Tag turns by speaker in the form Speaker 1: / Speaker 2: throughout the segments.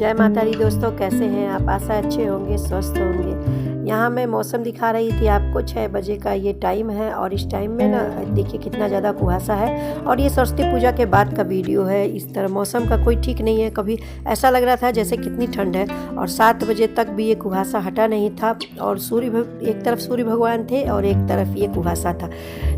Speaker 1: जय माता दी दोस्तों, कैसे हैं आप? आशा अच्छे होंगे, स्वस्थ होंगे। यहाँ मैं मौसम दिखा रही थी आपको। 6 बजे का ये टाइम है और इस टाइम में ना देखिए कितना ज़्यादा कुहासा है। और ये सरस्वती पूजा के बाद का वीडियो है। इस तरह मौसम का कोई ठीक नहीं है। कभी ऐसा लग रहा था जैसे कितनी ठंड है और 7 बजे तक भी ये कुहासा हटा नहीं था। और एक तरफ सूर्य भगवान थे और एक तरफ ये कुहासा था।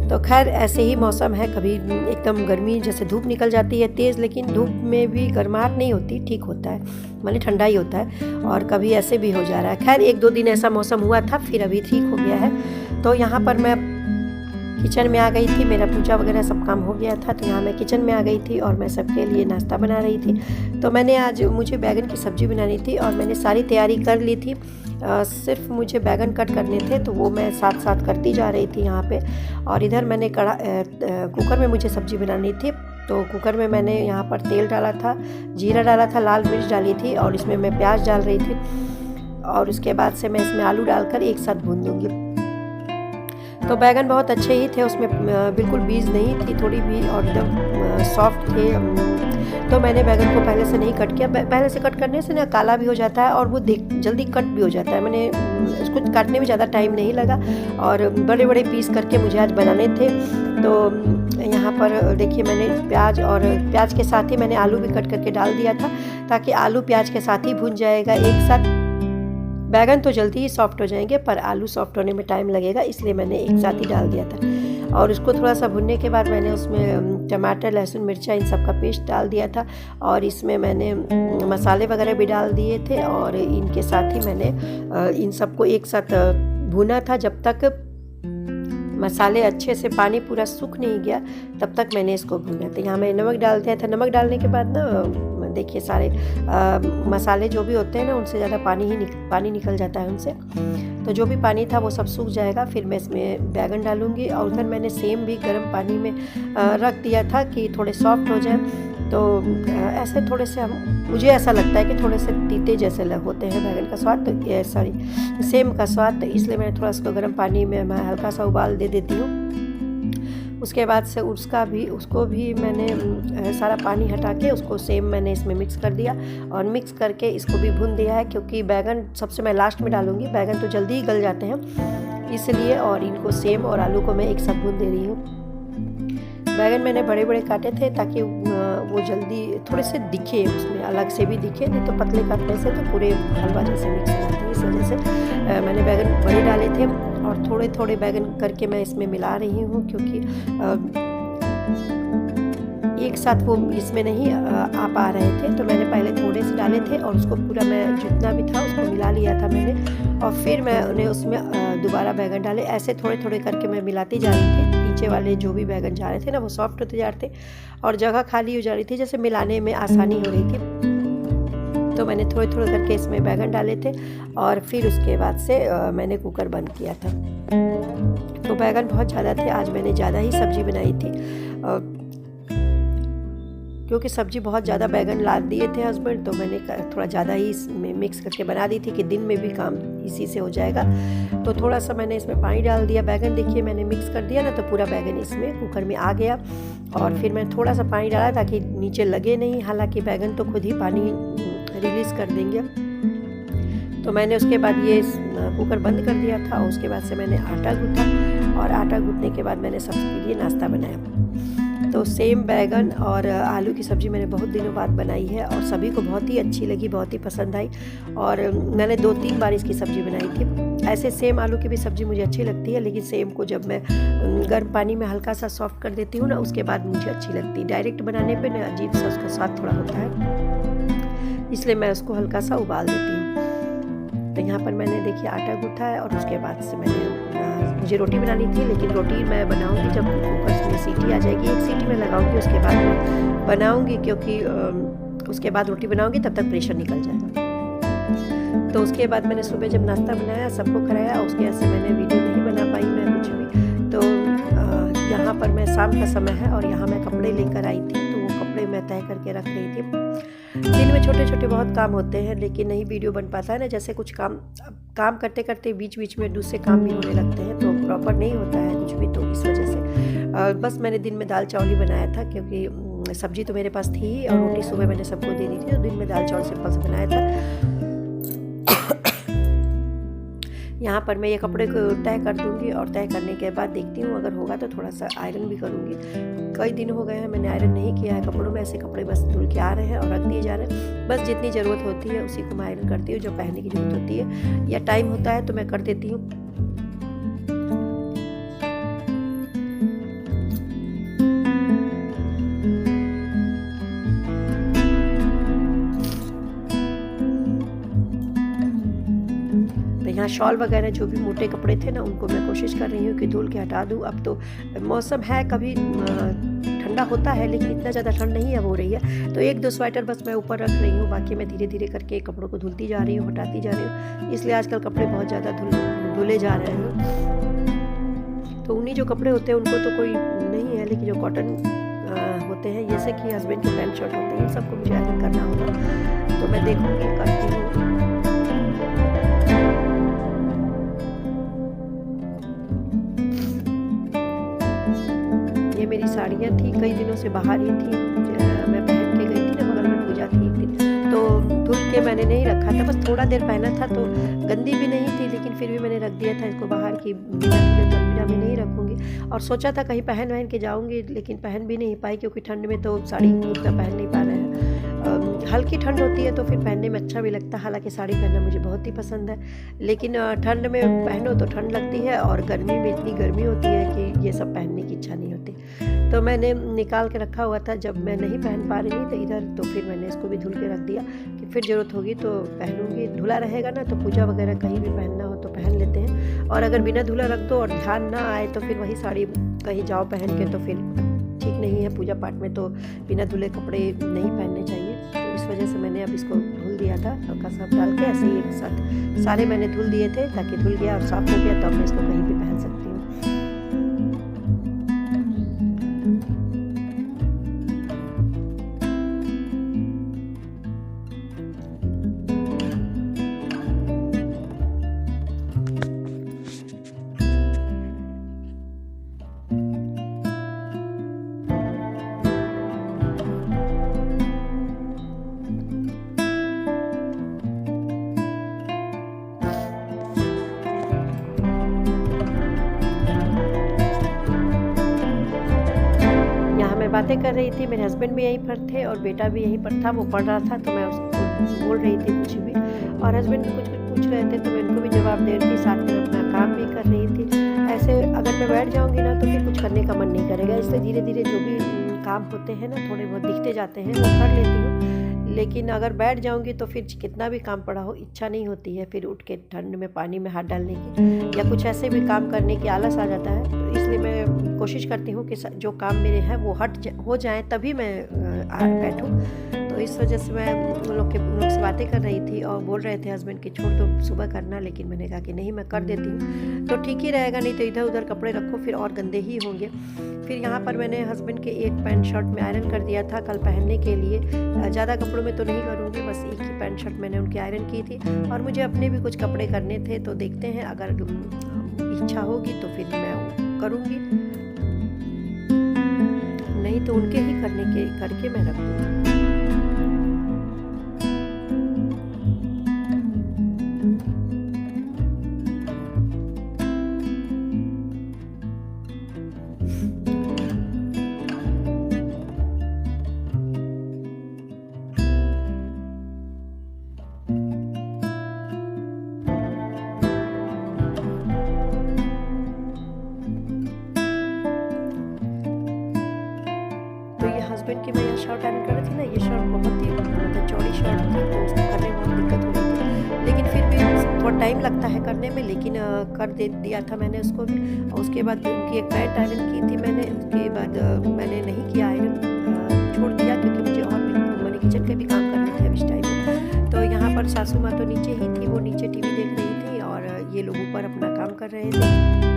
Speaker 1: तो खैर ऐसे ही मौसम है। कभी एकदम गर्मी जैसे धूप निकल जाती है तेज़, लेकिन धूप में भी गर्माहट नहीं होती, ठीक होता है, माने ठंडा ही होता है। और कभी ऐसे भी हो जा रहा है। खैर 1-2 दिन ऐसा मौसम हुआ था, फिर अभी ठीक हो गया है। तो यहाँ पर मैं किचन में आ गई थी। मेरा पूजा वगैरह सब काम हो गया था, तो यहाँ मैं किचन में आ गई थी और मैं सबके लिए नाश्ता बना रही थी। तो मुझे बैगन की सब्ज़ी बनानी थी और मैंने सारी तैयारी कर ली थी। सिर्फ मुझे बैगन कट करने थे, तो वो मैं साथ साथ करती जा रही थी यहाँ पे। और इधर मैंने कुकर में मुझे सब्ज़ी बनानी थी, तो कुकर में मैंने यहाँ पर तेल डाला था, जीरा डाला था, लाल मिर्च डाली थी और इसमें मैं प्याज डाल रही थी। और उसके बाद से मैं इसमें आलू डालकर एक साथ भून दूँगी। तो बैगन बहुत अच्छे ही थे, उसमें बिल्कुल बीज नहीं थी थोड़ी भी और एकदम सॉफ्ट थे। तो मैंने बैगन को पहले से नहीं कट किया। पहले से कट करने से ना काला भी हो जाता है और वो जल्दी कट भी हो जाता है। मैंने उसको काटने में ज़्यादा टाइम नहीं लगा और बड़े बड़े पीस करके मुझे आज बनाने थे। तो यहाँ पर देखिए मैंने प्याज के साथ ही मैंने आलू भी कट करके डाल दिया था, ताकि आलू प्याज के साथ ही भून जाएगा एक साथ। बैगन तो जल्दी ही सॉफ्ट हो जाएंगे, पर आलू सॉफ्ट होने में टाइम लगेगा, इसलिए मैंने एक साथ ही डाल दिया था। और उसको थोड़ा सा भुनने के बाद मैंने उसमें टमाटर, लहसुन, मिर्चा इन सब का पेस्ट डाल दिया था। और इसमें मैंने मसाले वगैरह भी डाल दिए थे और इनके साथ ही मैंने इन सबको एक साथ भुना था। जब तक मसाले अच्छे से पानी पूरा सूख नहीं गया तब तक मैंने इसको भूना था। यहाँ मैंने नमक डाल दिया था। नमक डालने के बाद ना देखिए सारे मसाले जो भी होते हैं ना, उनसे ज़्यादा पानी निकल जाता है उनसे। तो जो भी पानी था वो सब सूख जाएगा। फिर मैं इसमें बैगन डालूँगी और उधर मैंने सेम भी गर्म पानी में रख दिया था कि थोड़े सॉफ्ट हो जाए। तो ऐसे थोड़े से मुझे ऐसा लगता है कि थोड़े से तीते जैसे होते हैं बैगन का स्वाद, तो सेम का स्वाद, तो इसलिए मैं थोड़ा इसको गर्म पानी में मैं हल्का सा उबाल दे देती हूँ। उसके बाद से उसको भी मैंने सारा पानी हटा के उसको सेम मैंने इसमें मिक्स कर दिया और मिक्स करके इसको भी भून दिया है, क्योंकि बैगन सबसे मैं लास्ट में डालूँगी। बैगन तो जल्दी ही गल जाते हैं इसलिए, और इनको सेम और आलू को मैं एक साथ भून दे रही हूँ। बैगन मैंने बड़े बड़े काटे थे ताकि वो जल्दी थोड़े से दिखे, उसमें अलग से भी दिखे, नहीं तो पतले काटने से तो पूरे हलवा जैसे मिक्स हो जाते हैं। इस वजह से मैंने बैगन बड़े डाले थे और थोड़े थोड़े बैगन करके मैं इसमें मिला रही हूँ, क्योंकि एक साथ वो इसमें नहीं आ पा रहे थे। तो मैंने पहले थोड़े से डाले थे और उसको पूरा मैं जितना भी था उसको मिला लिया था मैंने। और फिर मैंने उसमें दोबारा बैगन डाले। ऐसे थोड़े थोड़े करके मैं मिलाती जा रही थी। नीचे वाले जो भी बैगन जा रहे थे ना, वो सॉफ्ट होते जा रहे थे और जगह खाली हो जा रही थी, जैसे मिलाने में आसानी हो रही थी। तो मैंने थोड़े थोड़े करके इसमें बैगन डाले थे और फिर उसके बाद से मैंने कुकर बंद किया था। तो बैगन बहुत ज़्यादा थे, आज मैंने ज़्यादा ही सब्ज़ी बनाई थी, क्योंकि सब्ज़ी बहुत ज़्यादा बैगन लाद दिए थे हस्बैंड, तो मैंने थोड़ा ज़्यादा ही इसमें मिक्स करके बना दी थी कि दिन में भी काम इसी से हो जाएगा। तो थोड़ा सा मैंने इसमें पानी डाल दिया। बैगन देखिए मैंने मिक्स कर दिया ना, तो पूरा बैगन इसमें कुकर में आ गया। और फिर मैंने थोड़ा सा पानी डाला ताकि नीचे लगे नहीं, हालांकि बैगन तो खुद ही पानी रिलीज़ कर देंगे। तो मैंने उसके बाद ये कुकर बंद कर दिया था और उसके बाद से मैंने आटा गूँथा और आटा गूँथने के बाद मैंने सबके लिए नाश्ता बनाया। तो सेम बैगन और आलू की सब्ज़ी मैंने बहुत दिनों बाद बनाई है और सभी को बहुत ही अच्छी लगी, बहुत ही पसंद आई। और मैंने 2-3 बार इसकी सब्ज़ी बनाई थी। ऐसे सेम आलू की भी सब्ज़ी मुझे अच्छी लगती है, लेकिन सेम को जब मैं गर्म पानी में हल्का सा सॉफ्ट कर देती हूँ ना, उसके बाद मुझे अच्छी लगती है। डायरेक्ट बनाने पर ना अजीब सा उसका स्वाद थोड़ा होता है, इसलिए मैं उसको हल्का सा उबाल देती हूँ। तो यहाँ पर मैंने देखिए आटा गूँथा है और उसके बाद से मुझे रोटी बनानी थी, लेकिन रोटी मैं बनाऊंगी जब कुकर में सीटी आ जाएगी। एक सीटी में लगाऊंगी, उसके बाद मैं बनाऊंगी, क्योंकि उसके बाद रोटी बनाऊंगी तब तक प्रेशर निकल जाएगा। तो उसके बाद मैंने सुबह जब नाश्ता बनाया, सबको कराया, उसके वजह से मैंने वीडियो नहीं बना पाई मैं कुछ भी। तो यहाँ पर मैं शाम का समय है और यहाँ मैं कपड़े लेकर आई थी, तो वो कपड़े मैं तय करके रख रही थी। दिन में छोटे छोटे बहुत काम होते हैं, लेकिन नहीं वीडियो बन पाता है ना। जैसे कुछ काम करते करते बीच बीच में दूसरे काम भी होने लगते हैं, तो प्रॉपर नहीं होता है कुछ भी। तो इस वजह से बस मैंने दिन में दाल चावल ही बनाया था, क्योंकि सब्जी तो मेरे पास थी और रोटी सुबह मैंने सबको दे दी थी, तो दिन में दाल चावल सिंपल से बनाया था। यहाँ पर मैं ये कपड़े को तय कर दूँगी और तय करने के बाद देखती हूँ, अगर होगा तो थोड़ा सा आयरन भी करूँगी। कई दिन हो गए हैं मैंने आयरन नहीं किया है कपड़ों में, ऐसे कपड़े बस धुल के आ रहे हैं और रख दिए जा रहे हैं। बस जितनी ज़रूरत होती है उसी को मैं आयरन करती हूँ, जो पहनने की ज़रूरत होती है या टाइम होता है तो मैं कर देती हूँ। यहाँ शॉल वगैरह जो भी मोटे कपड़े थे ना, उनको मैं कोशिश कर रही हूँ कि धुल के हटा दूँ। अब तो मौसम है, कभी ठंडा होता है लेकिन इतना ज़्यादा ठंड नहीं अब हो रही है, तो 1-2 स्वेटर बस मैं ऊपर रख रही हूँ, बाकी मैं धीरे धीरे करके कपड़ों को धुलती जा रही हूँ, हटाती जा रही हूँ। इसलिए आजकल कपड़े बहुत ज़्यादा धुले जा रहे हैं। तो उन्हीं जो कपड़े होते हैं उनको तो कोई नहीं है, लेकिन जो कॉटन होते हैं, जैसे कि हस्बैंड के पैंट शर्ट होते हैं, इन सबको मुझे आयरन करना होगा, तो मैं देखूँगी, करती हूँ। मेरी साड़ियाँ थी, कई दिनों से बाहर ही थी, मैं पहन के गई थी ना, बगल में पूजा थी एक दिन, तो धुल के मैंने नहीं रखा था, बस थोड़ा देर पहना था, तो गंदी भी नहीं थी, लेकिन फिर भी मैंने रख दिया था इसको बाहर की, बिना तो अलमीरा में नहीं रखूँगी। और सोचा था कहीं पहन के जाऊँगी, लेकिन पहन भी नहीं पाई, क्योंकि ठंड में तो साड़ी उतना पहन नहीं पा रहे हैं। हल्की ठंड होती है तो फिर पहनने में अच्छा भी लगता है, हालांकि साड़ी पहनना मुझे बहुत ही पसंद है, लेकिन ठंड में पहनो तो ठंड लगती है, और गर्मी में इतनी गर्मी होती है कि ये सब पहनने की इच्छा नहीं होती। तो मैंने निकाल के रखा हुआ था, जब मैं नहीं पहन पा रही थी तो इधर, तो फिर मैंने इसको भी धुल के रख दिया कि फिर ज़रूरत होगी तो पहनूंगी। धुला रहेगा ना, तो पूजा वगैरह कहीं भी पहनना हो तो पहन लेते हैं, और अगर बिना धुला रख दो और ध्यान ना आए तो फिर वही साड़ी कहीं जाओ पहन के, तो फिर ठीक नहीं है। पूजा पाठ में तो बिना धुले कपड़े नहीं पहनने चाहिए, तो इस वजह से मैंने अब इसको धुल दिया था, हल्का सर्फ डाल के ऐसे ही एक साथ सारे मैंने धुल दिए थे, ताकि धुल गया और साफ़ हो गया, तो अब मैं इसको कहीं भी पहन सकती हूँ। बातें कर रही थी, मेरे हस्बैंड भी यहीं पर थे और बेटा भी यहीं पर था, वो पढ़ रहा था, तो मैं उसको बोल रही थी कुछ भी, और हस्बैंड भी कुछ पूछ रहे थे, तो मैं उनको भी जवाब दे रही थी, साथ में अपना काम भी कर रही थी। ऐसे अगर मैं बैठ जाऊंगी ना तो फिर कुछ करने का मन नहीं करेगा, इसलिए धीरे धीरे जो भी काम होते हैं ना, थोड़े बहुत दिखते जाते हैं, वो कर लेती हूँ। लेकिन अगर बैठ जाऊंगी तो फिर कितना भी काम पड़ा हो, इच्छा नहीं होती है फिर उठ के ठंड में पानी में हाथ डालने की, या कुछ ऐसे भी काम करने की आलस आ जाता है। तो इसलिए मैं कोशिश करती हूँ कि जो काम मेरे हैं वो हो जाएं, तभी मैं बैठूँ। तो इस वजह से मैं उन लोग से बातें कर रही थी, और बोल रहे थे हस्बैंड कि छोड़ दो सुबह करना, लेकिन मैंने कहा कि नहीं, मैं कर देती हूँ, तो ठीक ही रहेगा, नहीं तो इधर उधर कपड़े रखो फिर और गंदे ही होंगे। फिर यहाँ पर मैंने हस्बैंड के एक पैंट शर्ट में आयरन कर दिया था कल पहनने के लिए, ज़्यादा कपड़ों में तो नहीं करूँगी, बस एक ही पैंट शर्ट मैंने उनकी आयरन की थी, और मुझे अपने भी कुछ कपड़े करने थे, तो देखते हैं, अगर इच्छा होगी तो फिर मैं करूँगी, नहीं तो उनके ही करके मैं रख दूँगी। हस्बैंड की मैं यह शर्ट आयरन कर रही थी ना, ये शर्ट बहुत ही मतलब चौड़ी शर्ट थी, तो उसको करने में बहुत दिक्कत हो रही थी, लेकिन फिर भी थोड़ा टाइम लगता है करने में, लेकिन कर दिया था मैंने उसको भी। और उसके बाद उनकी एक पैंट आयरन की थी मैंने, उसके बाद मैंने नहीं किया आयरन, छोड़ दिया, क्योंकि मुझे और भी मैंने किचन के भी काम करने थे अब इस टाइम में। तो यहाँ पर सासू माँ तो नीचे ही थी, वो नीचे टीवी देख रही थी, और ये लोग ऊपर अपना काम कर रहे थे।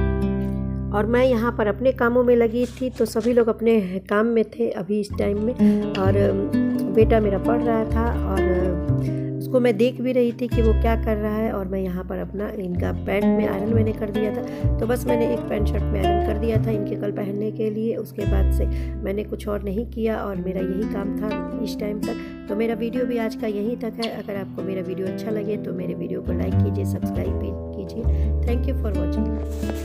Speaker 1: और मैं यहाँ पर अपने कामों में लगी थी, तो सभी लोग अपने काम में थे अभी इस टाइम में। और बेटा मेरा पढ़ रहा था और उसको मैं देख भी रही थी कि वो क्या कर रहा है। और मैं यहाँ पर अपना इनका पैंट में आयरन मैंने कर दिया था, तो बस मैंने एक पैंट शर्ट में आयरन कर दिया था इनके कल पहनने के लिए। उसके बाद से मैंने कुछ और नहीं किया और मेरा यही काम था इस टाइम तक। तो मेरा वीडियो भी आज का यहीं तक है। अगर आपको मेरा वीडियो अच्छा लगे तो मेरे वीडियो को लाइक कीजिए, सब्सक्राइब कीजिए। Thank you for watching.